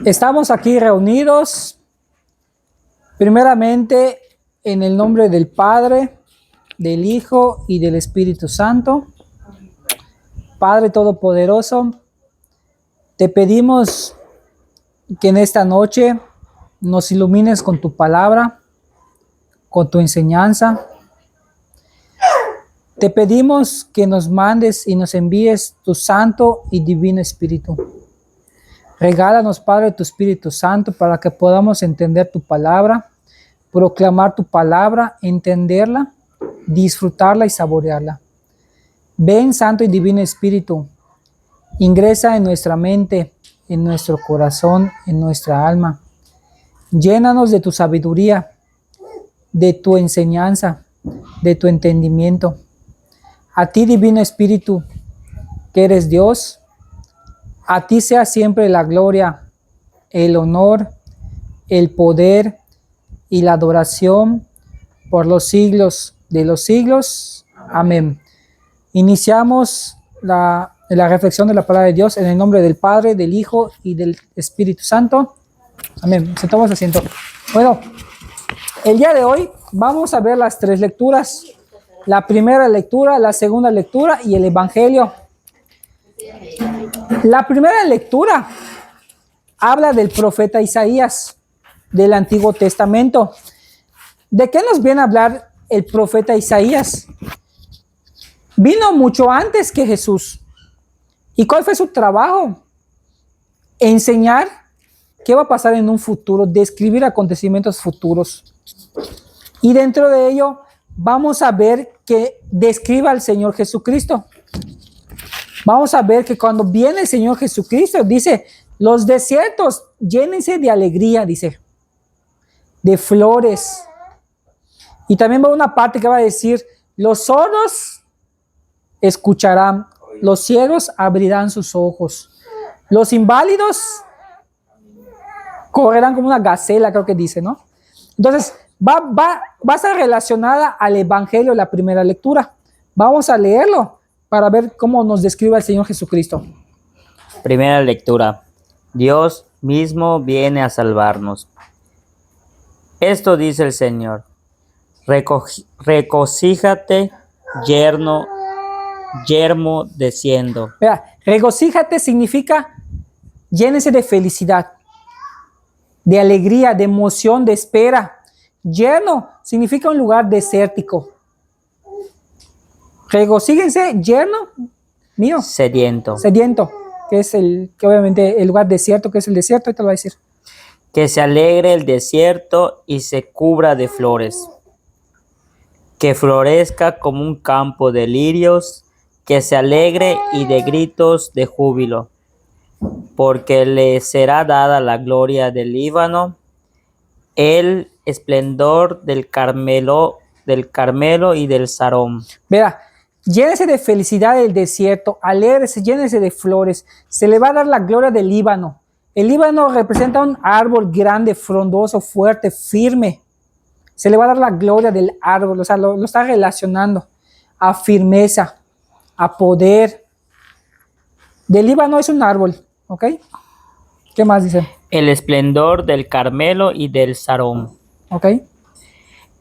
Estamos aquí reunidos primeramente en el nombre del Padre, del Hijo y del Espíritu Santo. Padre Todopoderoso, te pedimos que en esta noche nos ilumines con tu palabra, con tu enseñanza. Te pedimos que nos mandes y nos envíes tu Santo y Divino Espíritu. Regálanos, Padre, tu Espíritu Santo para que podamos entender tu palabra, proclamar tu palabra, entenderla, disfrutarla y saborearla. Ven, Santo y Divino Espíritu, ingresa en nuestra mente, en nuestro corazón, en nuestra alma. Llénanos de tu sabiduría, de tu enseñanza, de tu entendimiento. A ti, Divino Espíritu, que eres Dios, a ti sea siempre la gloria, el honor, el poder y la adoración por los siglos de los siglos. Amén. Iniciamos la reflexión de la palabra de Dios en el nombre del Padre, del Hijo y del Espíritu Santo. Amén. Sentamos asiento. Bueno, el día de hoy vamos a ver las tres lecturas. La primera lectura, la segunda lectura y el Evangelio. La primera lectura habla del profeta Isaías del Antiguo Testamento. ¿De qué nos viene a hablar el profeta Isaías? Vino mucho antes que Jesús. ¿Y cuál fue su trabajo? Enseñar qué va a pasar en un futuro, describir acontecimientos futuros. Y dentro de ello vamos a ver que describa al Señor Jesucristo. Vamos a ver que cuando viene el Señor Jesucristo, dice, los desiertos llénense de alegría, dice, de flores. Y también va una parte que va a decir, los sordos escucharán, los ciegos abrirán sus ojos, los inválidos correrán como una gacela, creo que dice, ¿no? Entonces, va a estar relacionada al Evangelio, la primera lectura. Vamos a leerlo para ver cómo nos describe el Señor Jesucristo. Primera lectura. Dios mismo viene a salvarnos. Esto dice el Señor. Regocíjate, yermo desciendo. Vea, regocíjate significa llénese de felicidad, de alegría, de emoción, de espera. Yerno significa un lugar desértico. Regocíjense, yerno mío. Sediento. Que es que obviamente el lugar desierto, que es el desierto, ahorita lo voy a decir. Que se alegre el desierto y se cubra de flores. Que florezca como un campo de lirios, que se alegre y de gritos de júbilo. Porque le será dada la gloria del Líbano, el esplendor del Carmelo y del Sarón. Vea, llénese de felicidad el desierto, alégrese, llénese de flores. Se le va a dar la gloria del Líbano. El Líbano representa un árbol grande, frondoso, fuerte, firme. Se le va a dar la gloria del árbol, o sea, lo está relacionando a firmeza, a poder. Del Líbano es un árbol, ¿ok? ¿Qué más dice? El esplendor del Carmelo y del Sarón. ¿Ok?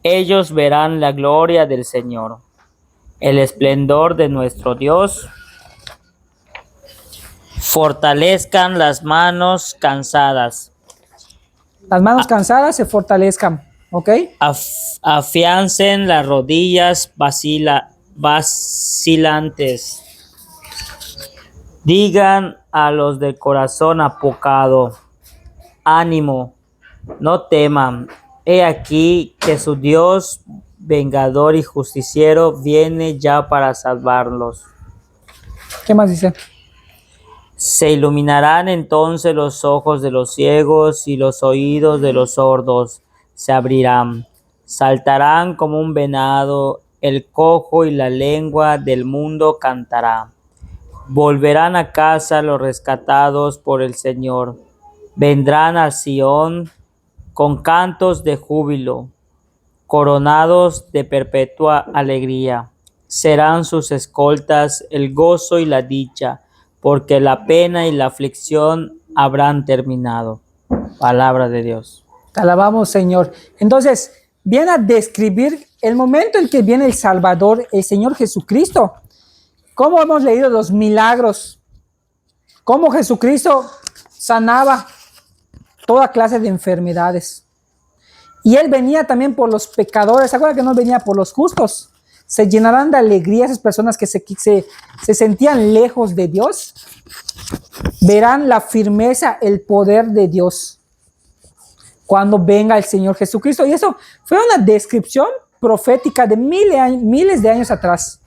Ellos verán la gloria del Señor, el esplendor de nuestro Dios. Fortalezcan las manos cansadas. Las manos cansadas se fortalezcan, ¿ok? Afiancen las rodillas vacilantes. Digan a los de corazón apocado, ánimo, no teman. He aquí que su Dios, vengador y justiciero, viene ya para salvarlos. ¿Qué más dice? Se iluminarán entonces los ojos de los ciegos y los oídos de los sordos se abrirán. Saltarán como un venado, el cojo y la lengua del mundo cantará. Volverán a casa los rescatados por el Señor. Vendrán a Sión con cantos de júbilo, coronados de perpetua alegría. Serán sus escoltas el gozo y la dicha, porque la pena y la aflicción habrán terminado. Palabra de Dios. Te alabamos, Señor. Entonces, viene a describir el momento en que viene el Salvador, el Señor Jesucristo. Cómo hemos leído los milagros, cómo Jesucristo sanaba toda clase de enfermedades. Y Él venía también por los pecadores. ¿Se acuerdan que no venía por los justos? Se llenarán de alegría esas personas que se sentían lejos de Dios. Verán la firmeza, el poder de Dios cuando venga el Señor Jesucristo. Y eso fue una descripción profética de miles de años atrás.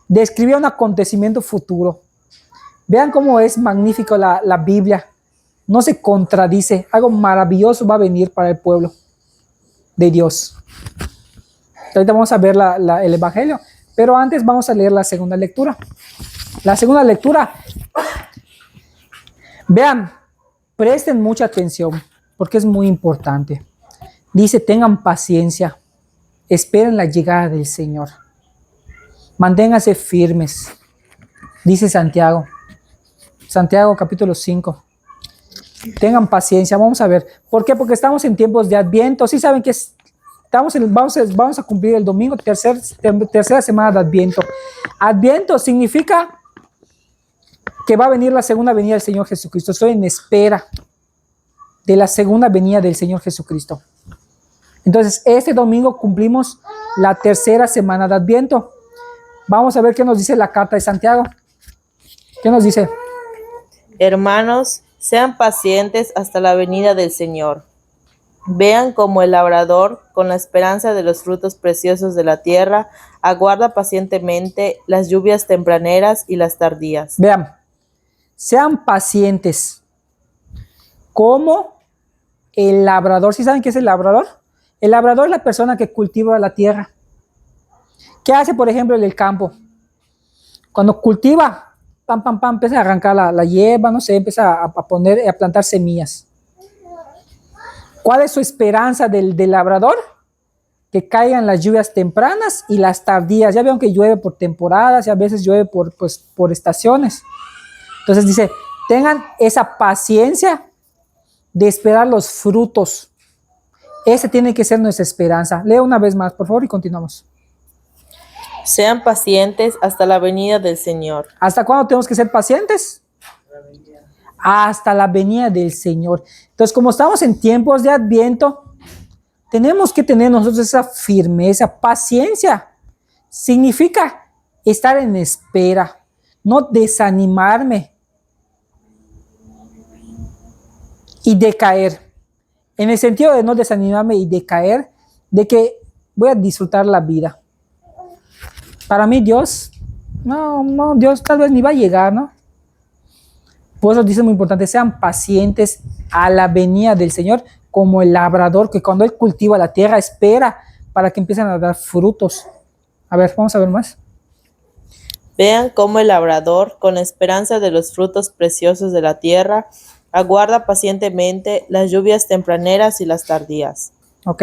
Describía un acontecimiento futuro. Vean cómo es magnífico la Biblia. No se contradice. Algo maravilloso va a venir para el pueblo de Dios. Ahorita vamos a ver el Evangelio, pero antes vamos a leer la segunda lectura. La segunda lectura, vean, presten mucha atención, porque es muy importante. Dice, tengan paciencia, esperen la llegada del Señor. Manténganse firmes, dice Santiago. Santiago capítulo 5. Tengan paciencia, vamos a ver. ¿Por qué? Porque estamos en tiempos de Adviento. Sí saben que vamos a cumplir el domingo, tercera semana de Adviento. Adviento significa que va a venir la segunda venida del Señor Jesucristo. Estoy en espera de la segunda venida del Señor Jesucristo. Entonces, este domingo cumplimos la tercera semana de Adviento. Vamos a ver qué nos dice la carta de Santiago. ¿Qué nos dice? Hermanos, sean pacientes hasta la venida del Señor. Vean cómo el labrador, con la esperanza de los frutos preciosos de la tierra, aguarda pacientemente las lluvias tempraneras y las tardías. Vean, sean pacientes como el labrador. ¿Sí saben qué es el labrador? El labrador es la persona que cultiva la tierra. ¿Qué hace, por ejemplo, en el campo? Cuando cultiva, empieza a arrancar la hierba, no sé, empieza a plantar semillas. ¿Cuál es su esperanza del labrador? Que caigan las lluvias tempranas y las tardías. Ya vieron que llueve por temporadas y a veces llueve por estaciones. Entonces dice, tengan esa paciencia de esperar los frutos. Esa tiene que ser nuestra esperanza. Lea una vez más, por favor, y continuamos. Sean pacientes hasta la venida del Señor. ¿Hasta cuándo tenemos que ser pacientes? Hasta la venida del Señor. Entonces, como estamos en tiempos de Adviento, tenemos que tener nosotros esa firmeza, paciencia. Significa estar en espera, no desanimarme y decaer. En el sentido de no desanimarme y decaer, de que voy a disfrutar la vida. Para mí Dios, Dios tal vez ni va a llegar, ¿no? Por eso dice muy importante, sean pacientes a la venida del Señor, como el labrador que cuando él cultiva la tierra espera para que empiecen a dar frutos. A ver, vamos a ver más. Vean cómo el labrador, con la esperanza de los frutos preciosos de la tierra, aguarda pacientemente las lluvias tempraneras y las tardías. Ok.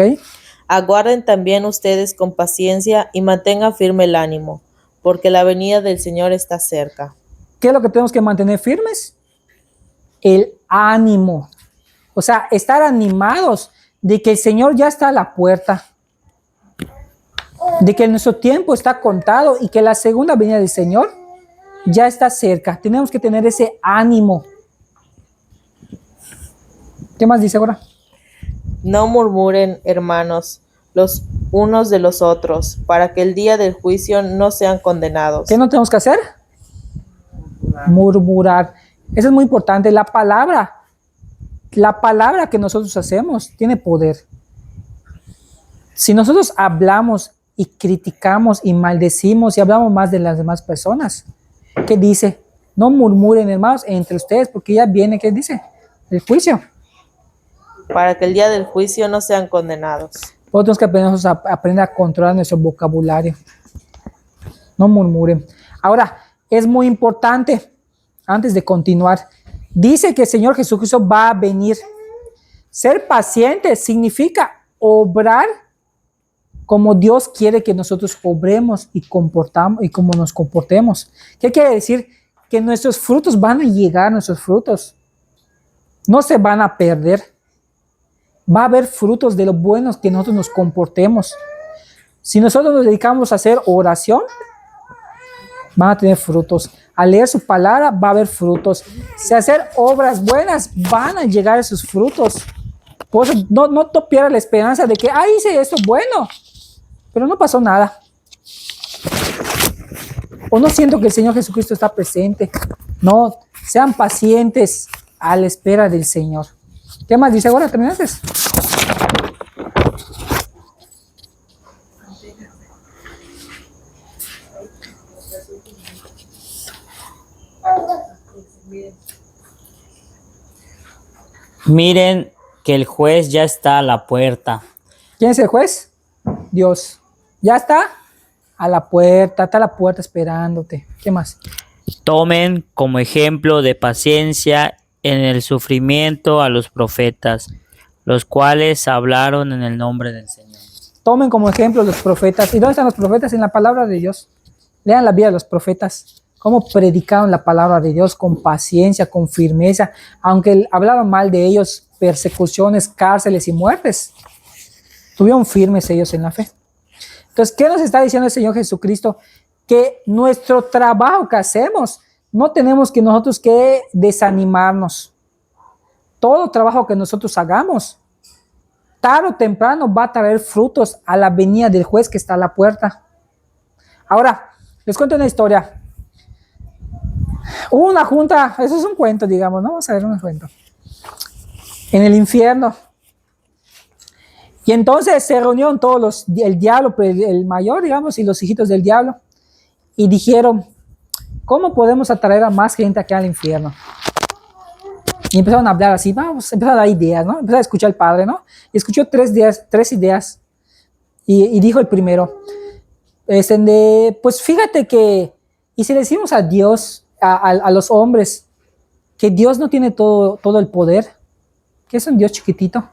Aguarden también ustedes con paciencia y mantengan firme el ánimo, porque la venida del Señor está cerca. ¿Qué es lo que tenemos que mantener firmes? El ánimo. O sea, estar animados de que el Señor ya está a la puerta, de que nuestro tiempo está contado y que la segunda venida del Señor ya está cerca. Tenemos que tener ese ánimo. ¿Qué más dice ahora? No murmuren, hermanos, los unos de los otros, para que el día del juicio no sean condenados. ¿Qué no tenemos que hacer? Murmurar. Eso es muy importante. La palabra que nosotros hacemos tiene poder. Si nosotros hablamos y criticamos y maldecimos y hablamos más de las demás personas, ¿qué dice? No murmuren, hermanos, entre ustedes, porque ya viene, ¿qué dice? El juicio. Para que el día del juicio no sean condenados. Nosotros que aprender a controlar nuestro vocabulario. No murmuren. Ahora, es muy importante, antes de continuar, dice que el Señor Jesucristo va a venir. Ser paciente significa obrar como Dios quiere que nosotros obremos y como nos comportemos. ¿Qué quiere decir? Que nuestros frutos van a llegar, nuestros frutos. no se van a perder. Va a haber frutos de lo buenos que nosotros nos comportemos. Si nosotros nos dedicamos a hacer oración, van a tener frutos. Al leer su palabra va a haber frutos. Si hacer obras buenas, van a llegar esos frutos. Por eso no te pierdas la esperanza de que, hice esto bueno, pero no pasó nada. O no siento que el Señor Jesucristo está presente. No, sean pacientes a la espera del Señor. ¿Qué más dice ahora? ¿Terminaste? Miren que el juez ya está a la puerta. ¿Quién es el juez? Dios. Ya está a la puerta, está a la puerta esperándote. ¿Qué más? Tomen como ejemplo de paciencia en el sufrimiento a los profetas, los cuales hablaron en el nombre del Señor. Tomen como ejemplo los profetas. ¿Y dónde están los profetas? En la palabra de Dios. Lean la vida de los profetas. Cómo predicaron la palabra de Dios con paciencia, con firmeza. Aunque hablaban mal de ellos, persecuciones, cárceles y muertes, estuvieron firmes ellos en la fe. Entonces, ¿qué nos está diciendo el Señor Jesucristo? Que nuestro trabajo que hacemos, no tenemos que nosotros que desanimarnos. Todo trabajo que nosotros hagamos, tarde o temprano va a traer frutos a la venida del juez que está a la puerta. Ahora, les cuento una historia. Hubo una junta, eso es un cuento, digamos, ¿no? Vamos a ver un cuento. En el infierno. Y entonces se reunieron todos el diablo, el mayor, digamos, y los hijitos del diablo. Y dijeron, ¿cómo podemos atraer a más gente aquí al infierno? Y empezaron a hablar así, empezaron a dar ideas, ¿no? Empezaron a escuchar al padre, ¿no? Y escuchó tres ideas. Y dijo el primero, pues fíjate que, y si le decimos a Dios, a los hombres, que Dios no tiene todo el poder, que es un Dios chiquitito.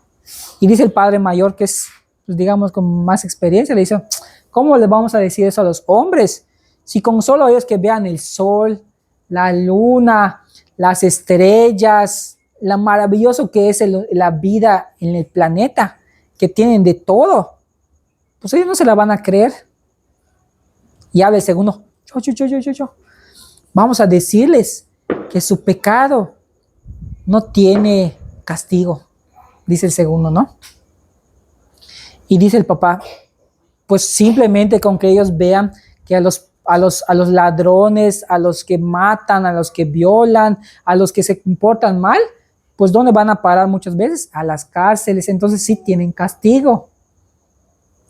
Y dice el padre mayor, que es, pues, digamos, con más experiencia, le dice, ¿cómo le vamos a decir eso a los hombres? Si con solo ellos que vean el sol, la luna, las estrellas, lo maravilloso que es la vida en el planeta, que tienen de todo, pues ellos no se la van a creer. Y habla el segundo, vamos a decirles que su pecado no tiene castigo, dice el segundo, ¿no? Y dice el papá, pues simplemente con que ellos vean que a los ladrones, a los que matan, a los que violan, a los que se comportan mal, pues ¿dónde van a parar muchas veces? A las cárceles. Entonces sí tienen castigo,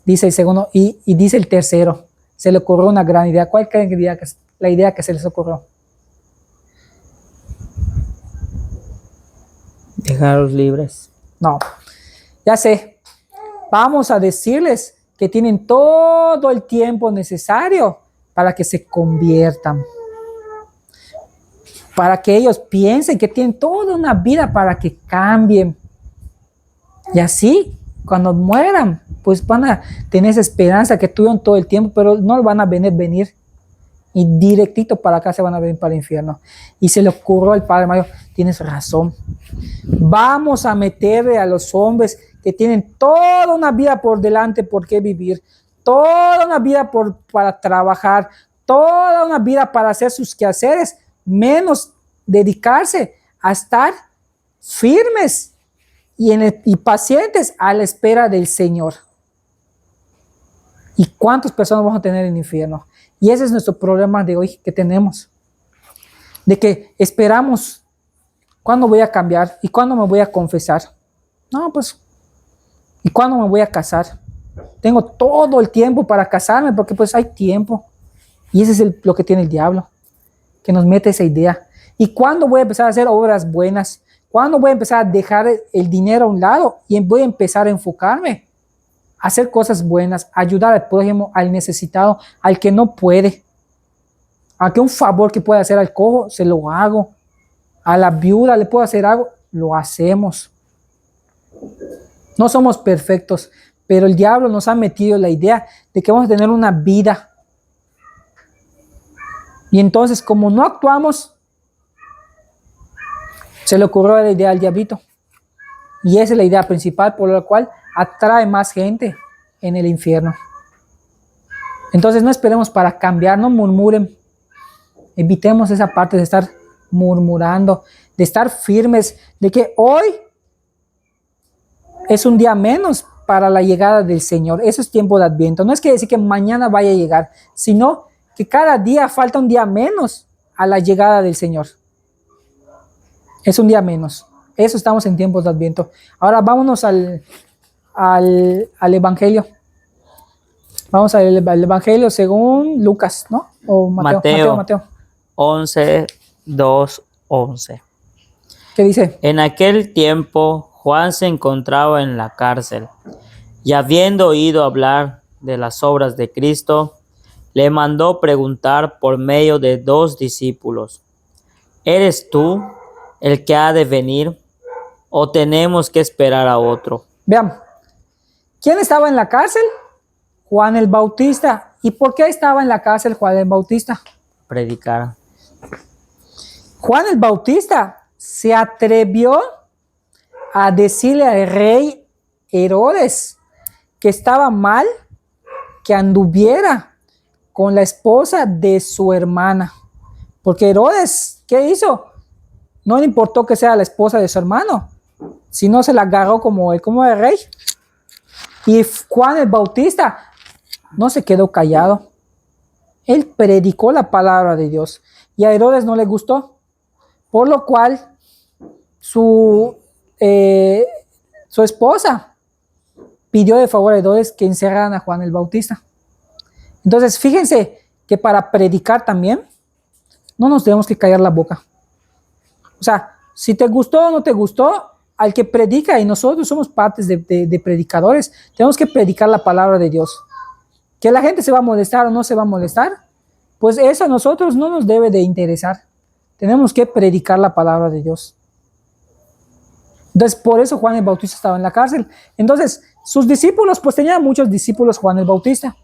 dice el segundo. Y dice el tercero, se le ocurrió una gran idea. ¿Cuál creen que es la idea que se les ocurrió? Dejarlos libres. No, ya sé, vamos a decirles que tienen todo el tiempo necesario para que se conviertan, para que ellos piensen que tienen toda una vida para que cambien. Y así, cuando mueran, pues van a tener esa esperanza que tuvieron todo el tiempo, pero no van a venir y directito para acá se van a venir para el infierno. Y se le ocurrió al padre mayor, tienes razón, vamos a meterle a los hombres que tienen toda una vida por delante por qué vivir, toda una vida para trabajar, toda una vida para hacer sus quehaceres, menos dedicarse a estar firmes y pacientes a la espera del Señor. ¿Y cuántas personas vamos a tener en el infierno? Y ese es nuestro problema de hoy que tenemos, de que esperamos, ¿cuándo voy a cambiar? ¿Y cuándo me voy a confesar? No, pues, ¿y cuándo me voy a casar? Tengo todo el tiempo para casarme porque pues hay tiempo. Y ese es lo que tiene el diablo, que nos mete esa idea. ¿Y cuándo voy a empezar a hacer obras buenas? ¿Cuándo voy a empezar a dejar el dinero a un lado y voy a empezar a enfocarme? Hacer cosas buenas, ayudar, por ejemplo, al necesitado, al que no puede. Aunque un favor que pueda hacer al cojo, se lo hago. A la viuda le puedo hacer algo, lo hacemos. No somos perfectos, pero el diablo nos ha metido la idea de que vamos a tener una vida. Y entonces, como no actuamos, Se le ocurrió la idea al diablito. Y esa es la idea principal por la cual atrae más gente en el infierno. Entonces no esperemos para cambiar, no murmuren. Evitemos esa parte de estar murmurando, de estar firmes, de que hoy es un día menos para la llegada del Señor. Eso es tiempo de Adviento. No es que decir que mañana vaya a llegar, sino que cada día falta un día menos a la llegada del Señor. Es un día menos. Eso estamos en tiempos de Adviento. Ahora vámonos al Evangelio. Vamos al Evangelio según Lucas, ¿no? O Mateo. 11, 2, 11. ¿Qué dice? En aquel tiempo Juan se encontraba en la cárcel y habiendo oído hablar de las obras de Cristo, le mandó preguntar por medio de 2 discípulos: ¿Eres tú el que ha de venir o tenemos que esperar a otro? Vean, ¿quién estaba en la cárcel? Juan el Bautista. ¿Y por qué estaba en la cárcel Juan el Bautista? Predicar. Juan el Bautista se atrevió a decirle al rey Herodes que estaba mal que anduviera con la esposa de su hermana. Porque Herodes, ¿qué hizo? No le importó que sea la esposa de su hermano, sino se la agarró como el rey. Y Juan el Bautista no se quedó callado. Él predicó la palabra de Dios y a Herodes no le gustó, por lo cual su esposa pidió de favor a Herodes que encerraran a Juan el Bautista. Entonces fíjense que para predicar también no nos tenemos que callar la boca. O sea, si te gustó o no te gustó, al que predica, y nosotros somos partes de predicadores, tenemos que predicar la palabra de Dios. Que la gente se va a molestar o no se va a molestar, pues eso a nosotros no nos debe de interesar. Tenemos que predicar la palabra de Dios. Entonces, por eso Juan el Bautista estaba en la cárcel. Entonces, sus discípulos, pues tenían muchos discípulos Juan el Bautista.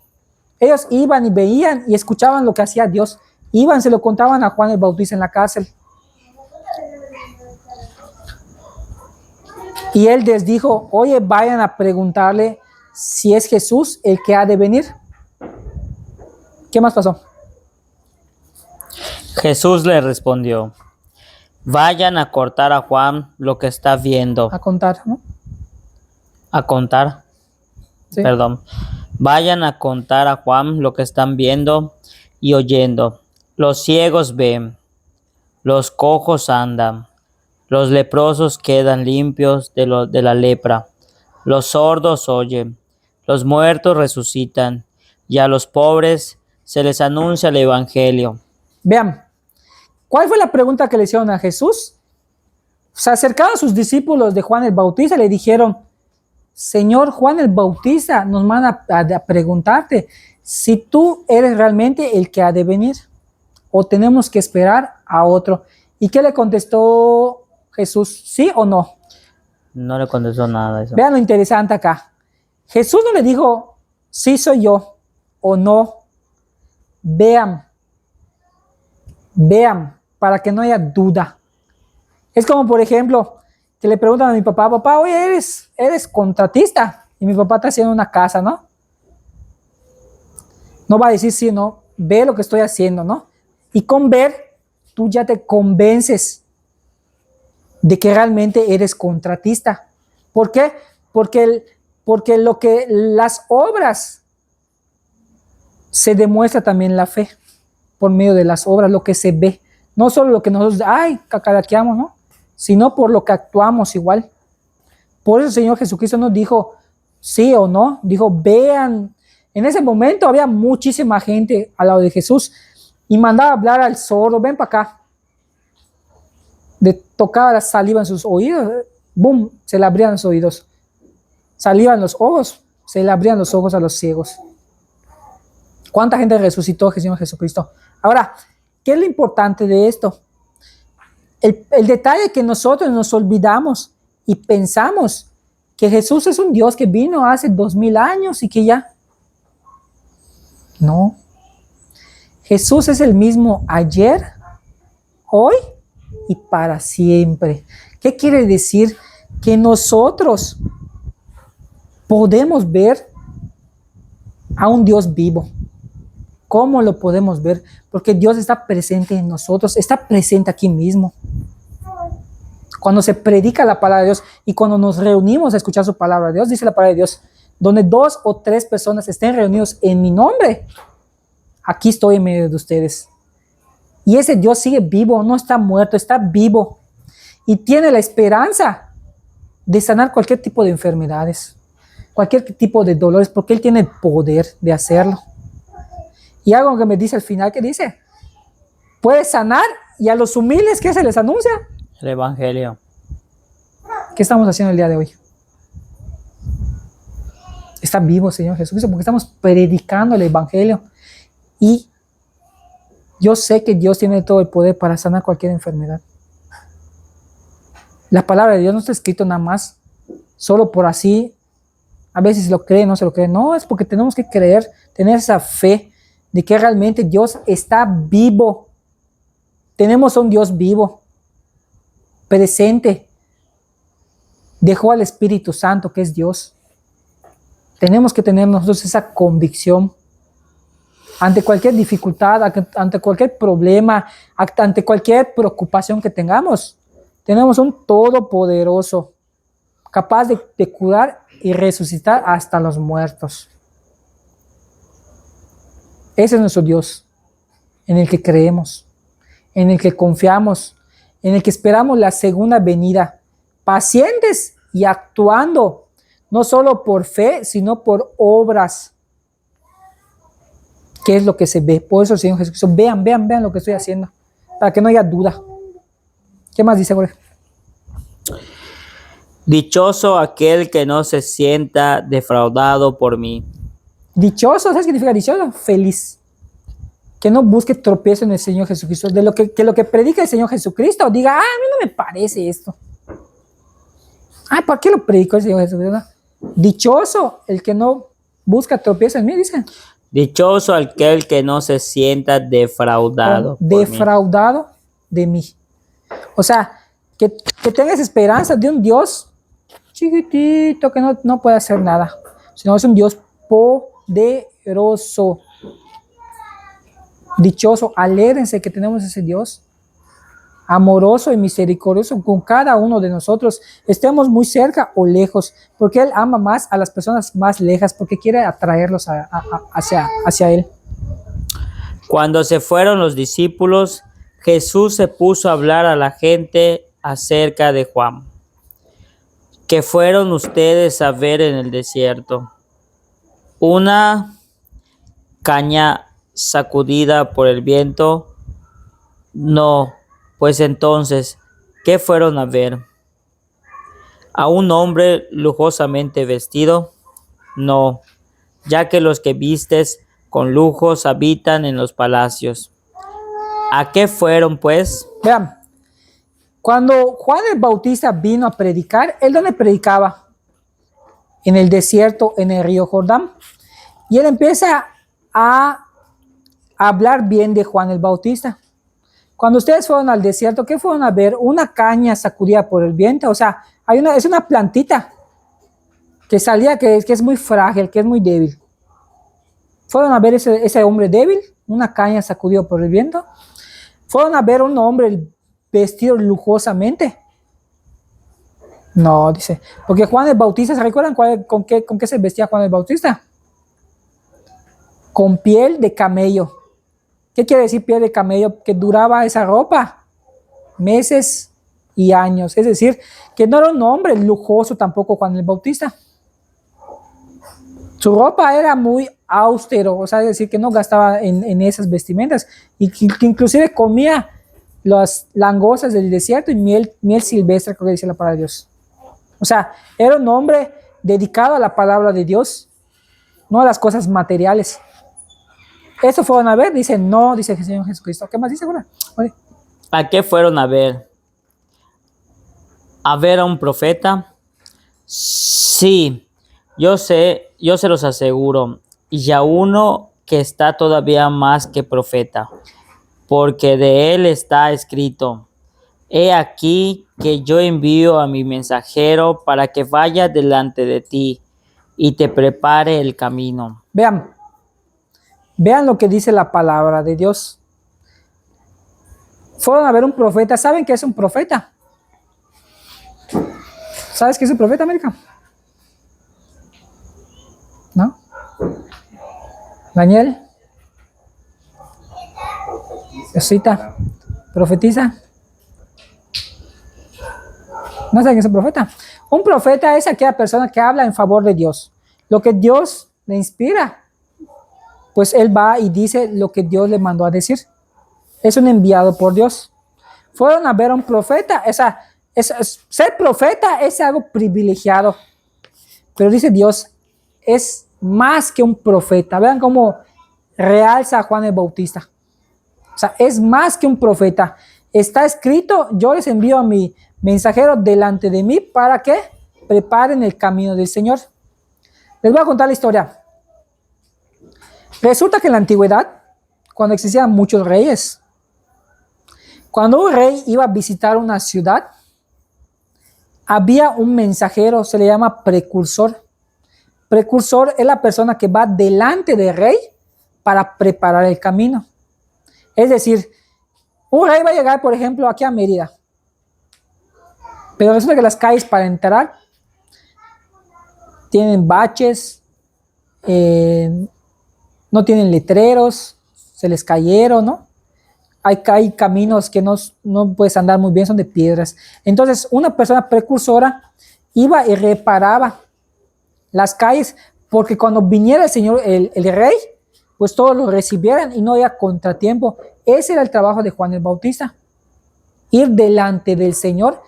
Ellos iban y veían y escuchaban lo que hacía Dios. Iban, se lo contaban a Juan el Bautista en la cárcel. Y él les dijo: oye, vayan a preguntarle si es Jesús el que ha de venir. ¿Qué más pasó? Jesús le respondió: vayan a contar a Juan lo que está viendo. A contar, ¿no? A contar. Sí. Perdón. Vayan a contar a Juan lo que están viendo y oyendo. Los ciegos ven, los cojos andan, los leprosos quedan limpios de la lepra, los sordos oyen, los muertos resucitan, y a los pobres se les anuncia el evangelio. Vean, ¿cuál fue la pregunta que le hicieron a Jesús? Se acercaron a sus discípulos de Juan el Bautista y le dijeron: Señor, Juan el Bautista nos manda a preguntarte si tú eres realmente el que ha de venir o tenemos que esperar a otro. ¿Y qué le contestó Jesús? ¿Sí o no? No le contestó nada de eso. Vean lo interesante acá. Jesús no le dijo sí soy yo o no. Vean, para que no haya duda. Es como, por ejemplo, que le preguntan a mi papá: papá, oye, eres contratista, y mi papá está haciendo una casa, ¿no? No va a decir sí, no, ve lo que estoy haciendo, ¿no? Y con ver, tú ya te convences de que realmente eres contratista. ¿Por qué? Porque las obras se demuestra también la fe por medio de las obras, lo que se ve, no solo lo que nosotros cacaraqueamos, ¿no? Sino por lo que actuamos igual. Por eso el Señor Jesucristo nos dijo sí o no, dijo vean. En ese momento había muchísima gente al lado de Jesús y mandaba hablar al sordo: ven para acá. Le tocaba la saliva en sus oídos, boom, se le abrían los oídos. Saliva en los ojos, se le abrían los ojos a los ciegos. ¿Cuánta gente resucitó el Señor Jesucristo? Ahora, ¿qué es lo importante de esto? El detalle que nosotros nos olvidamos y pensamos que Jesús es un Dios que vino hace 2000 años y que ya. No. Jesús es el mismo ayer, hoy y para siempre. ¿Qué quiere decir? Que nosotros podemos ver a un Dios vivo. ¿Cómo lo podemos ver? Porque Dios está presente en nosotros, está presente aquí mismo. Cuando se predica la palabra de Dios y cuando nos reunimos a escuchar su palabra, Dios dice la palabra de Dios, donde 2 o 3 personas estén reunidos en mi nombre, aquí estoy en medio de ustedes. Y ese Dios sigue vivo, no está muerto, está vivo. Y tiene la esperanza de sanar cualquier tipo de enfermedades, cualquier tipo de dolores, porque Él tiene el poder de hacerlo. Y algo que me dice al final, ¿qué dice? Puede sanar y a los humildes, ¿qué se les anuncia? El Evangelio. ¿Qué estamos haciendo el día de hoy? Está vivo, Señor Jesucristo, porque estamos predicando el Evangelio. Y yo sé que Dios tiene todo el poder para sanar cualquier enfermedad. La palabra de Dios no está escrito nada más solo por así. A veces lo cree, no se lo cree. No, es porque tenemos que creer, tener esa fe de que realmente Dios está vivo. Tenemos a un Dios vivo, presente. Dejó al Espíritu Santo, que es Dios. Tenemos que tener nosotros esa convicción ante cualquier dificultad, ante cualquier problema, ante cualquier preocupación que tengamos. Tenemos un Todopoderoso, capaz de curar y resucitar hasta los muertos. Ese es nuestro Dios, en el que creemos, en el que confiamos, en el que esperamos la segunda venida, pacientes y actuando, no solo por fe, sino por obras. ¿Qué es lo que se ve? Por eso el Señor Jesucristo, vean lo que estoy haciendo, para que no haya duda. ¿Qué más dice, Jorge? Dichoso aquel que no se sienta defraudado por mí. Dichoso, ¿sabes qué significa dichoso? Feliz. Que no busque tropiezo en el Señor Jesucristo. De lo que predica el Señor Jesucristo, diga, a mí no me parece esto. ¿Por qué lo predicó el Señor Jesucristo? Dichoso el que no busca tropiezo en mí, dice. Dichoso aquel que no se sienta defraudado. Defraudado de mí. O sea, que tengas esperanza de un Dios chiquitito que no puede hacer nada, sino es un Dios poderoso. Dichoso, alégrense que tenemos ese Dios amoroso y misericordioso con cada uno de nosotros, estemos muy cerca o lejos, porque Él ama más a las personas más lejas, porque quiere atraerlos hacia Él. Cuando se fueron los discípulos, Jesús se puso a hablar a la gente acerca de Juan. ¿Qué fueron ustedes a ver en el desierto? ¿Una caña sacudida por el viento? No. Pues entonces, ¿qué fueron a ver? ¿A un hombre lujosamente vestido? No, ya que los que vistes con lujos habitan en los palacios. ¿A qué fueron, pues? Vean, cuando Juan el Bautista vino a predicar, ¿él dónde predicaba? En el desierto, en el río Jordán. Y él empieza a hablar bien de Juan el Bautista. Cuando ustedes fueron al desierto, ¿qué fueron a ver? Una caña sacudida por el viento. O sea, es una plantita que salía, que es muy frágil, que es muy débil. Fueron a ver ese hombre débil, una caña sacudida por el viento. Fueron a ver un hombre vestido lujosamente. No, dice, porque Juan el Bautista, ¿se recuerdan con qué se vestía Juan el Bautista? Con piel de camello. ¿Qué quiere decir piel de camello? Que duraba esa ropa meses y años. Es decir, que no era un hombre lujoso tampoco Juan el Bautista. Su ropa era muy austero, o sea, es decir, que no gastaba en esas vestimentas y que inclusive comía las langostas del desierto y miel silvestre, como dice la palabra de Dios. O sea, era un hombre dedicado a la palabra de Dios, no a las cosas materiales. ¿Eso fueron a ver? Dice, no, dice el Señor Jesucristo. ¿Qué más dice? Bueno, ¿A qué fueron a ver? ¿A ver a un profeta? Sí, yo se los aseguro, y a uno que está todavía más que profeta, porque de él está escrito: He aquí que yo envío a mi mensajero para que vaya delante de ti y te prepare el camino. Vean lo que dice la palabra de Dios. Fueron a ver un profeta. ¿Saben qué es un profeta? ¿Sabes qué es un profeta, América? ¿No? Daniel. Cita. Profetiza. ¿No saben qué es un profeta? Un profeta es aquella persona que habla en favor de Dios. Lo que Dios le inspira, pues él va y dice lo que Dios le mandó a decir. Es un enviado por Dios. Fueron a ver a un profeta. Ser profeta es algo privilegiado. Pero dice Dios, es más que un profeta. Vean cómo realza a Juan el Bautista. O sea, es más que un profeta. Está escrito, yo les envío a mi mensajero delante de mí para que preparen el camino del Señor. Les voy a contar la historia. Resulta que en la antigüedad, cuando existían muchos reyes, cuando un rey iba a visitar una ciudad, había un mensajero, se le llama precursor. Precursor es la persona que va delante del rey para preparar el camino. Es decir, un rey va a llegar, por ejemplo, aquí a Mérida, pero resulta que las calles para entrar tienen baches, no tienen letreros, se les cayeron, ¿no? Hay caminos que no puedes andar muy bien, son de piedras. Entonces, una persona precursora iba y reparaba las calles, porque cuando viniera el Señor, el rey, pues todos lo recibieran y no había contratiempo. Ese era el trabajo de Juan el Bautista. Ir delante del Señor,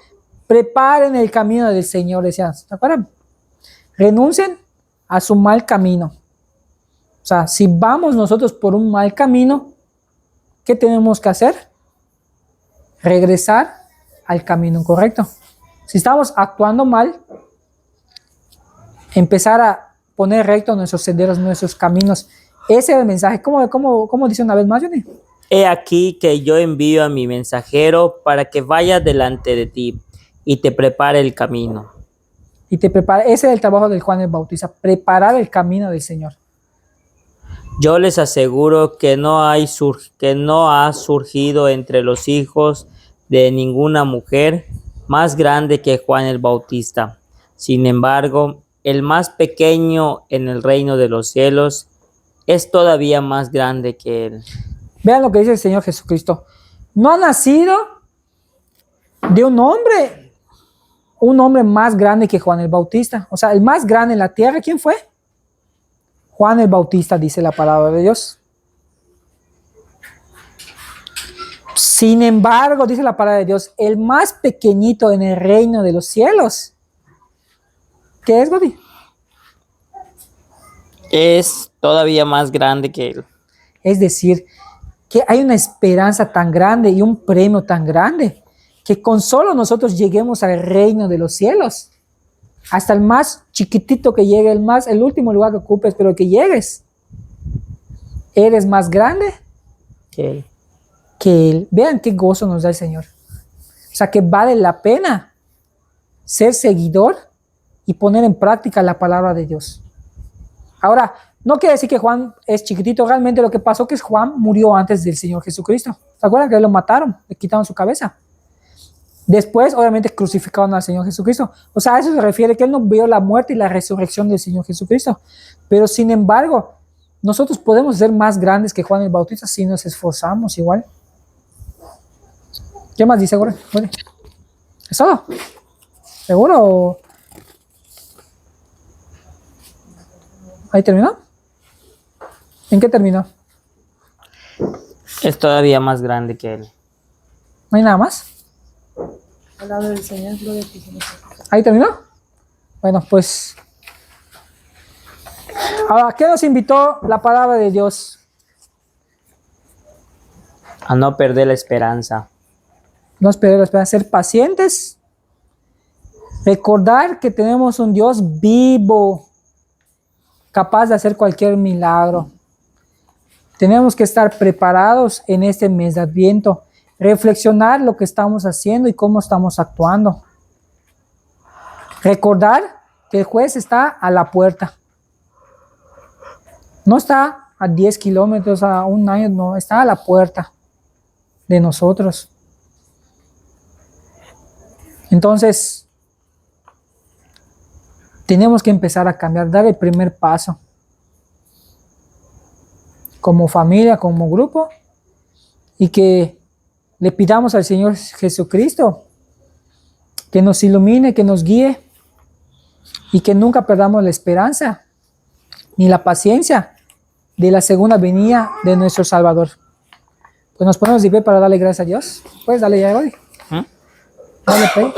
preparen el camino del Señor, decían, ¿se acuerdan? Renuncien a su mal camino. O sea, si vamos nosotros por un mal camino, ¿qué tenemos que hacer? Regresar al camino correcto. Si estamos actuando mal, empezar a poner recto nuestros senderos, nuestros caminos. Ese es el mensaje. ¿Cómo dice una vez más, Johnny? He aquí que yo envío a mi mensajero para que vaya delante de ti y te prepare el camino. Y te prepara. Ese es el trabajo del Juan el Bautista, preparar el camino del Señor. Yo les aseguro que no ha surgido entre los hijos de ninguna mujer más grande que Juan el Bautista. Sin embargo, el más pequeño en el reino de los cielos es todavía más grande que él. Vean lo que dice el Señor Jesucristo. No ha nacido de un hombre más grande que Juan el Bautista. O sea, el más grande en la tierra, ¿quién fue? Juan el Bautista, dice la palabra de Dios. Sin embargo, dice la palabra de Dios, el más pequeñito en el reino de los cielos. ¿Qué es, Godi? Es todavía más grande que él. Es decir, que hay una esperanza tan grande y un premio tan grande que con solo nosotros lleguemos al reino de los cielos, hasta el más chiquitito que llegue, el último lugar que ocupes, pero que llegues, eres más grande que él. Vean qué gozo nos da el Señor. O sea, que vale la pena ser seguidor y poner en práctica la palabra de Dios. Ahora, no quiere decir que Juan es chiquitito. Realmente lo que pasó es que Juan murió antes del Señor Jesucristo. ¿Se acuerdan que lo mataron? Le quitaron su cabeza. Después, obviamente, crucificaron al Señor Jesucristo. O sea, a eso se refiere, que él no vio la muerte y la resurrección del Señor Jesucristo. Pero, sin embargo, nosotros podemos ser más grandes que Juan el Bautista si nos esforzamos igual. ¿Qué más dice ahora? Bueno, ¿es todo? ¿Seguro? ¿Ahí terminó? ¿En qué terminó? es todavía más grande que él. ¿No hay nada más? Palabra del Señor, gloria a ti, Señor. ¿Ahí terminó? Bueno, pues. Ahora, ¿qué nos invitó la palabra de Dios? A no perder la esperanza. No esperar, esperar, ser pacientes. Recordar que tenemos un Dios vivo, capaz de hacer cualquier milagro. Tenemos que estar preparados en este mes de Adviento. reflexionar lo que estamos haciendo y cómo estamos actuando. Recordar que el juez está a la puerta. No está a 10 kilómetros, a un año, no, está a la puerta de nosotros. Entonces, tenemos que empezar a cambiar, dar el primer paso. Como familia, como grupo, y que le pidamos al Señor Jesucristo que nos ilumine, que nos guíe, y que nunca perdamos la esperanza ni la paciencia de la segunda venida de nuestro Salvador. Pues nos ponemos de pie para darle gracias a Dios. Pues dale ya hoy. Dale, pues.